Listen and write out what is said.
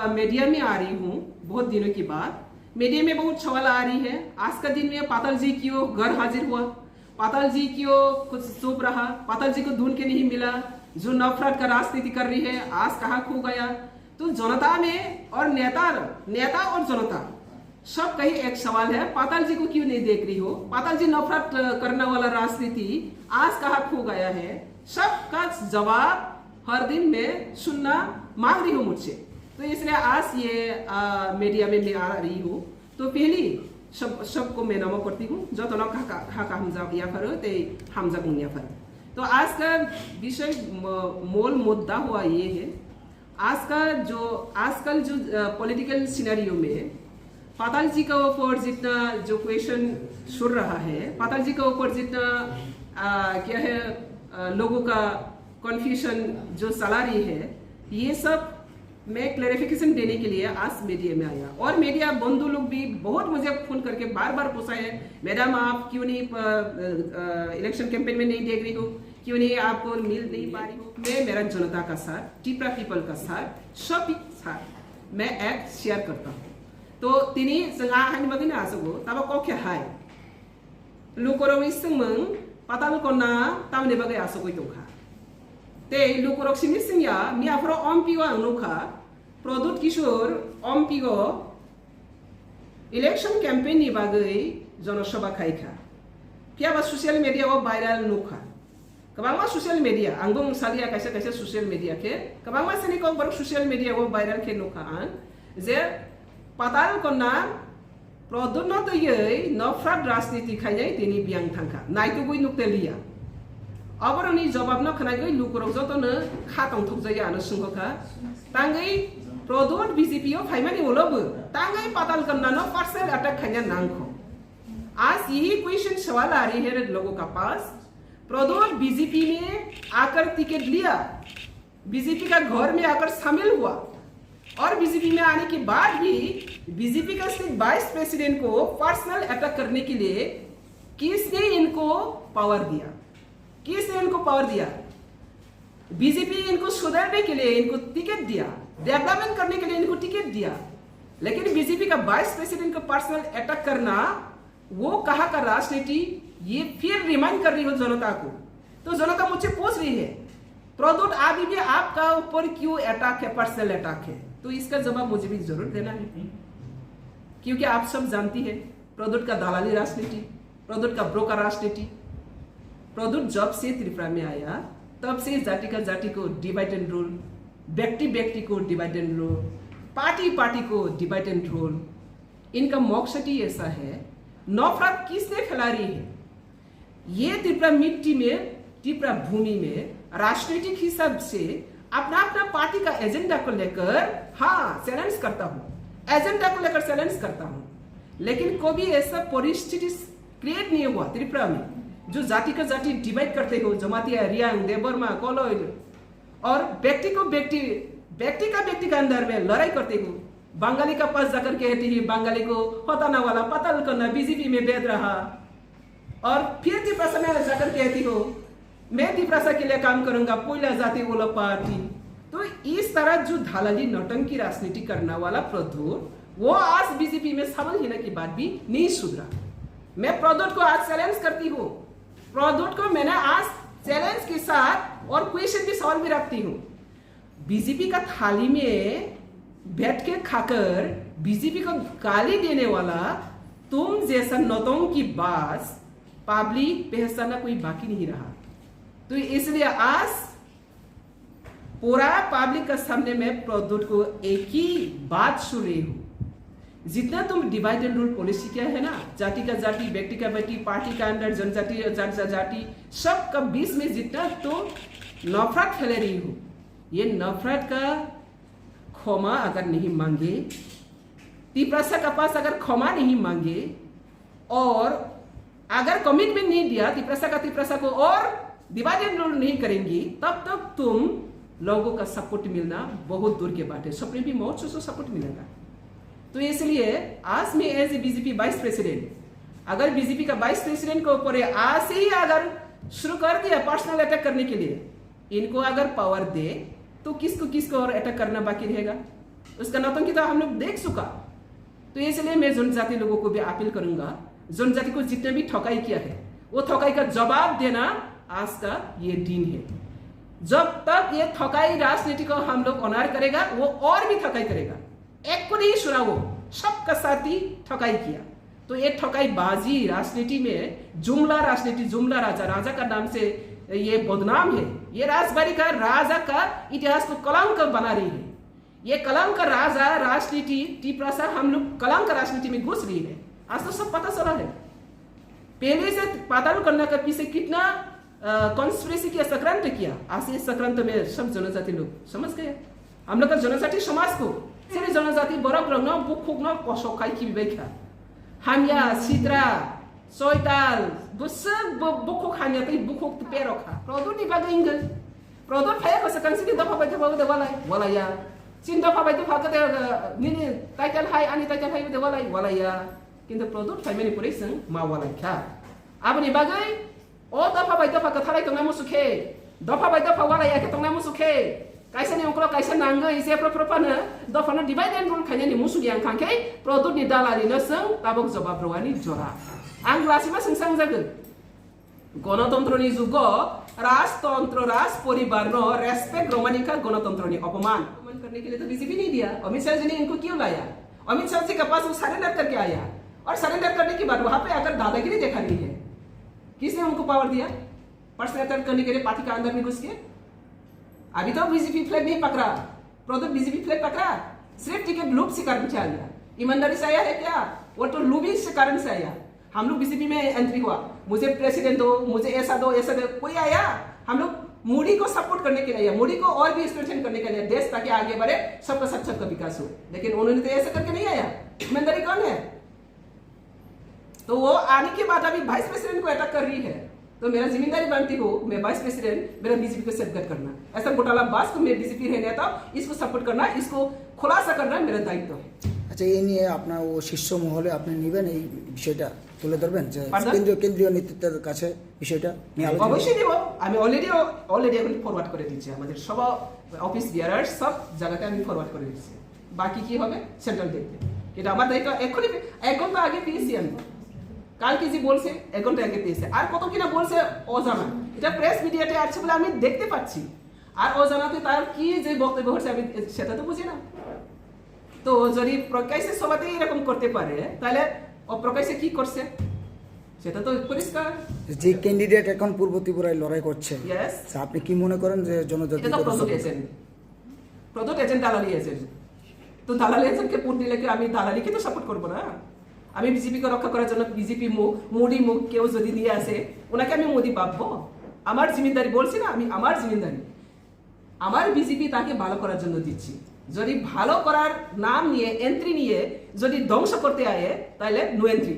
Media में आ रही हूँ बहुत दिनों के बाद। मीडिया में बहुत सवाल आ रही है, आज का दिन में पाताल जी क्यों घर हाजिर हुआ, पाताल जी क्यों कुछ चुप रहा, पाताल जी को ढूंढ के नहीं मिला, जो नफरत का राजनीति कर रही है आज कहाँ खो गया। तो जनता में और नेता और जनता सब कहीं एक सवाल है, पाताल जी को क्यों नहीं देख रही हो, पाताल जी नफरत करने वाला राजनीति आज कहाँ खो गया है। सबका जवाब हर दिन में सुनना मांग रही हूँ मुझसे। तो इसलिए आज ये मीडिया में मैं आ रही हूँ। तो पहली सबको मैं नमो करती हूँ जो तो हमजा याफर ते हमजा याफर। तो आज का विषय मूल मुद्दा हुआ ये है, आजकल जो पॉलिटिकल सिनेरियो में पाताल जी का ऊपर जितना जो क्वेश्चन सुन रहा है, पाताल जी का ऊपर जितना क्या है लोगों का कन्फ्यूजन जो चला रही है, ये सब मैं क्लैरिफिकेशन देने के लिए आज मीडिया में आया। और मीडिया बंधु लोग भी बहुत मुझे फोन करके बार बार पूछा है, मैडम आप क्यों नहीं इलेक्शन कैंपेन में नहीं देख रही हो, क्यों नहीं आपको मिल नहीं पा रही हो। मैं मेरा जनता का साथ, टिप्रा पीपल का साथ, सब साथ मैं एक शेयर करता हूँ। तो तिनी जोंहा हानि बागैनो आसगो ताबा कखे हाय लुकरो इसमों पाताल कोना तामने बागै आसगो दंखा ते लुकरक सिनि सिंया मियाफ्रो अम्पिगो आंनुखा प्रदुत किशोर अम्पिगो इलेक्शन कैंपेन नि बागै जनसभा खाइखा क्या सोशल मीडिया वो वायरल नुखा कबांगा सोशल मीडिया आंबो सालिया कैसे कैसे सोशल मीडिया के कबांगा सनी को बर सोशल मीडिया वो वायरल के नुखा आन जे पाताल कोना प्रदुत न तयै नफरत राजनीति खाइनाय तिनी बियां थांखा नायतो गय नुक्तेलिया अबरनि जवाब न खनागै लुकरक जतनो खातंग थकजाया आनो सुंगखा तांगै प्रदुत बीजेपीओ फाइमानि उलबो तांगै पाताल कोना न पर्सनल अटैक खाइना नांखो। आज यही क्वेश्चन सवाल आ रही है लोगों का पास, प्रदुत बीजेपी में आकर टिकट लिया, बीजेपी का घर में आकर शामिल हुआ और बीजेपी में आने के बाद भी बीजेपी का सिर्फ वाइस प्रेसिडेंट को पर्सनल अटैक करने के लिए किसने इनको पावर दिया, किसने इनको पावर दिया। बीजेपी इनको सुधारने के लिए इनको टिकट दिया, डेवलपमेंट करने के लिए इनको टिकट दिया, लेकिन बीजेपी का वाइस प्रेसिडेंट को पर्सनल अटैक करना वो कहाँ का राजनीति, ये फिर रिमाइंड कर रही हो जनता को। तो जनता मुझसे पूछ रही है प्रदुत अभी भी आपका ऊपर क्यों अटैक है, पर्सनल अटैक है। तो इसका जवाब मुझे भी जरूर देना है, क्योंकि आप सब जानती है प्रदुत का दलाली राजनीति, प्रदुत का ब्रोकर राजनीति। प्रदुत जब से त्रिपुरा में आया तब से जाति को डिवाइड एंड रूल, व्यक्ति को डिवाइड एंड रूल, पार्टी को डिवाइड एंड रूल। इनका मकसद ही ऐसा है, नफरत किसने फैला रही है, ये त्रिपुरा मिट्टी में, त्रिपुरा भूमि में राजनीतिक हिसाब से अपना अपना पार्टी का एजेंडा को लेकर हाँ चैलेंज करता हूँ, एजेंडा को लेकर चैलेंज करता हूँ, लेकिन कभी ऐसा परिस्थिति क्रिएट नहीं हुआ त्रिपुरा में जो जाति का जाति डिवाइड करते हो, जमातिया रियांग देवबर्मा कोलोइल, और व्यक्ति का अंदर में लड़ाई करते हो। बंगाली का पास जाकर कहती है बंगाली को हटाना वाला पाताल करना बीजेपी में भेद रहा, और फिर त्रिपुरा में जाकर कहती हो मैं त्रिपुरा के लिए काम करूंगा, कोयला जाति वाला पार्टी। तो इस तरह जो धालाली नौटंकी राजनीति करने वाला प्रदुत, वो आज बीजेपी में शामिल होने के बाद भी नहीं सुधरा। मैं प्रदुत को आज चैलेंज करती हूँ, प्रदुत को मैंने आज चैलेंज के साथ और क्वेश्चन भी सवाल भी रखती हूँ। बीजेपी का थाली में बैठ के खाकर बीजेपी को गाली देने वाला तुम जैसा नौटंकी बाज पब्लिक पहचाना कोई बाकी नहीं रहा। तो इसलिए आज पूरा पब्लिक का सामने में प्रदुत को एक ही बात सुन रही हूँ, जितना तुम डिवाइड एंड रूल पॉलिसी क्या है ना, जाति का जाति, व्यक्ति का व्यक्ति, पार्टी का अंदर जनजाति सब का बीच में जितना तुम नफरत फैला रही हो, ये नफरत का क्षमा अगर नहीं मांगे, त्रिपुरा का पास अगर क्षमा नहीं मांगे और अगर कमिटमेंट नहीं दिया त्रिपुरा को और डिवाइड एंड रूल नहीं करेंगी, तब तक तुम लोगों का सपोर्ट मिलना बहुत दूर के बात है, सपने भी मौत से सपोर्ट मिलेगा। तो इसलिए आज में as a BJP vice president, अगर बीजेपी का वाइस प्रेसिडेंट के ऊपर आज से ही अगर शुरू कर दिया पर्सनल अटैक करने के लिए, इनको अगर पावर दे तो किसको और अटैक करना बाकी रहेगा। उसका नौटंकी तो हम लोग देख चुका। तो इसलिए मैं जनजाति लोगों को भी अपील करूंगा, जनजाति को जितने भी ठकाई किया है वो ठकाई का जवाब देना आज का ये दिन है। जब तक ये ठकाई राजनीति को हम लोग ऑनर करेगा वो और भी ठकाई करेगा। एक को नहीं सुना, वो सबका साथी ठकाई किया। तो ये ठकाई बाजी राजनीति में जुमला राजनीति, जुमला राजा, राजा का नाम से ये बदनाम है। ये राजबाड़ी का राजा का इतिहास को कलंक बना रही है। ये कलंक राजा राजनीति टिप्रासा हम लोग कलंक राजनीति में घुस रही है। आज तो सब पता चला है। पहले से पाताल करने का पीछे कितना कॉन्स्पिरेसी किया, सक्रांत किया। आज इस सक्रांत में सब जनजाति लोग समझ गए। हम लोग का जनजाति समाज को सिर्फ जनजाति बरक रंग बुखुक न कसौखाई की विवेका हामिया सिद्रा सोयताल बुसक बुखुक हामिया तै बुखुक पे रखा प्रदुत निबाग इंगल प्रदुत फाया को सकन सिनि दफा बाय दफा वाला वालाया चिन दफा बाय दफा के निनि टाइटल हाई अनि टाइटल हाई दे वालाया किंतु प्रदुत फाइमेनि पुरेसं मा वालाया आबनि बागै ओ दफा बाय दफा कथालाय तंगा मुसुखे दफा बाय दफा वालाया के तंगा मुसुखे kaisa ni ongklo kaisa nangga ise propropana dofana divide and rule khanya ni musu yang khangke product ni dalali na sang tabok jawab rowani jora ang lasima sengsang jagan গণতন্ত্র ni jugo राजतंत्र राज परिवार no respect रोमानी का गणतंत्र ni अपमान करने के लिए तो BJP नहीं दिया। अमित शाह जी ने इनको क्यों लाया? अमित शाह जी के पास वो सरेंडर करके आया और सरेंडर करने के बाद वहां पे आकर दादागिरी देखा रही है। किसने उनको पावर दिया पर्सनल अटैक करने के लिए पार्टी का अंदर में घुस के? अभी तो बीजेपी फ्लैग नहीं पकड़ा, प्रोडक्ट बीजेपी फ्लैग पकड़ा, सिर्फ टिकट लूप से कारण से आया। ईमानदारी से आया है क्या? वो तो लूबी से कारण से आया। हम लोग बीजेपी में एंट्री हुआ, मुझे प्रेसिडेंट दो, मुझे ऐसा दो, ऐसा दो, कोई आया? हम लोग मोदी को सपोर्ट करने के लिए, मोदी को और भी स्ट्रेंथन करने के लिए, देश ताकि आगे बढ़े, सबका सबका विकास हो। लेकिन उन्होंने तो ऐसा करके नहीं आया। ईमानदारी कौन है? तो वो आने के बाद अभी वाइस प्रेसिडेंट को अटैक कर रही है। तो मेरा जिम्मेदारी बनती हो, मैं वाइस प्रेसिडेंट, मेरा बीजेपी को सेफगार्ड करना। ऐसा घोटाला बास को मैं बीजेपी रहने आता, इसको सपोर्ट करना, इसको खुलासा करना मेरा दायित्व है। আচ্ছা, এই নিয়ে আপনার ও শীর্ষ মহলে আপনি নেবেন, এই বিষয়টা তুলে ধরবেন যে কেন্দ্রীয় নেতৃত্বের কাছে বিষয়টা নিয়ে আলোচনা? অবশ্যই দেব। আমি অলরেডি এখন ফরওয়ার্ড করে দিচ্ছি, আমাদের সব অফিস বিয়ারার সব জায়গাতে আমি ফরওয়ার্ড করে দিচ্ছি। বাকি কি হবে সেন্ট্রাল দেখবে। এটা আমার দায়িত্ব। এখনই এক ঘন্টা আগে পেয়েছি আমি, কালকে যে বলছে এক ঘন্টা আগে পেয়েছে, আর কত কিনা বলছে অজানা। এটা প্রেস মিডিয়াতে আছে বলে আমি দেখতে পাচ্ছি, আর অজানাতে তার কি যে বক্তব্য হচ্ছে আমি সেটা তো বুঝি না। তো যদি প্রকাশ্যে সবাই এরকম করতে পারে তাহলে অপ্রকাশ্যে কি করছে সেটা তো পরিষ্কার। যে ক্যান্ডিডেট এখন পূর্ব ত্রিপুরায় লড়াই করছে, আপনি কি মনে করেন যে জনজাতি প্রদত্ত এজেন্ট দালালি এজেন্ট, তো দালালি এজেন্টকে ভোট দিলে কি আমি দালালিকে তো সাপোর্ট করবো না? আমি বিজেপিকে রক্ষা করার জন্য বিজেপি মোদি মুখ কেউ যদি নিয়ে আসে ওনাকে আমি মোদি ভাববো? আমার জিম্মেদারি বলছি না, আমি আমার জিম্মেদারি আমার বিজেপি তাকে ভালো করার জন্য দিচ্ছি। যদি ভালো করার নাম নিয়ে এন্ট্রি নিয়ে যদি ধ্বংস করতে আয়ে তাহলে নো এন্ট্রি।